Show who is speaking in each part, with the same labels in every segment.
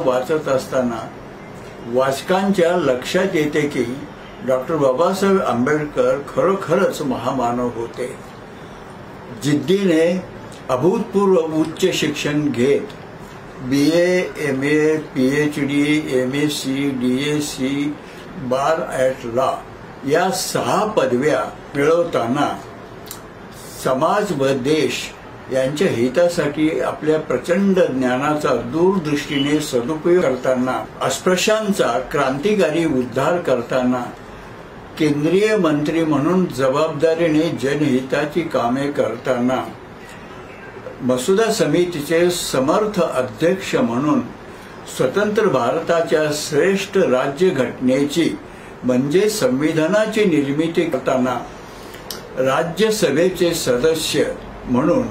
Speaker 1: वाचत असताना वाचकांच्या लक्षात येते की डॉक्टर बाबासाहेब आंबेडकर खरोखरच महामानव होते। जिद्दीने अभूतपूर्व उच्च शिक्षण घेत BA, MA, PhD, MSc, DSc, bar at law या 6 पदव्या मिळवताना समाज व देश यांच्या हितासाठी आपल्या प्रचंड ज्ञानाचा दूरदृष्टीने सदुपयोग करताना, अस्पृश्यांचा क्रांतिकारी उद्धार करताना, केंद्रीय मंत्री म्हणून जबाबदारीने जनहिताची कामे करताना, मसुदा समितीचे समर्थ अध्यक्ष म्हणून स्वतंत्र भारताच्या श्रेष्ठ राज्यघटनेची म्हणजे संविधानाची निर्मिती करताना, राज्यसभेचे सदस्य म्हणून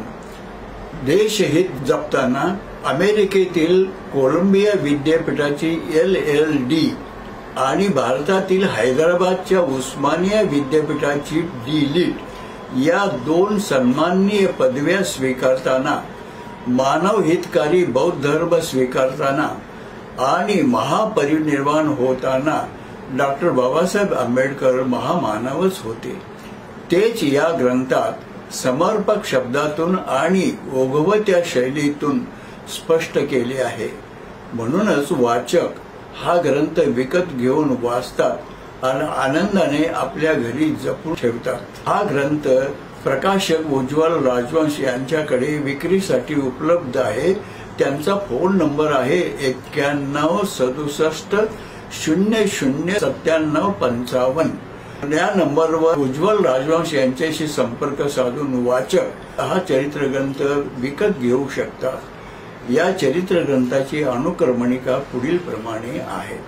Speaker 1: देशहित जपताना, अमेरिकेतील कोलंबिया विद्यापीठाची LLD आणि भारतातील हैदराबादच्या उस्मानिया विद्यापीठाची D.Litt या 2 सन्माननीय पदव्या स्वीकारताना, मानवहितकारी बौद्ध धर्म स्वीकारताना आणि महापरिनिर्वाण होताना डॉक्टर बाबासाहेब आंबेडकर महामानवच होते। तेच या ग्रंथात समर्पक शब्दातून आणि ओघवत्या शैलीतून स्पष्ट केले आहे। म्हणूनच वाचक हा ग्रंथ विकत घेऊन वाचतात आणि आनंदाने आपल्या घरी जपून ठेवतात। हा ग्रंथ प्रकाशक उज्ज्वल राजवंश यांच्याकडे विक्रीसाठी उपलब्ध आहे। त्यांचा फोन नंबर आहे 91 67 00 97 55। या नंबरवर उज्ज्वल राजवंश यांच्याशी संपर्क साधून वाचक हा चरित्र ग्रंथ विकत घेऊ शकतात। या चरित्र ग्रंथाची अनुक्रमणिका पुढील प्रमाणे आहे।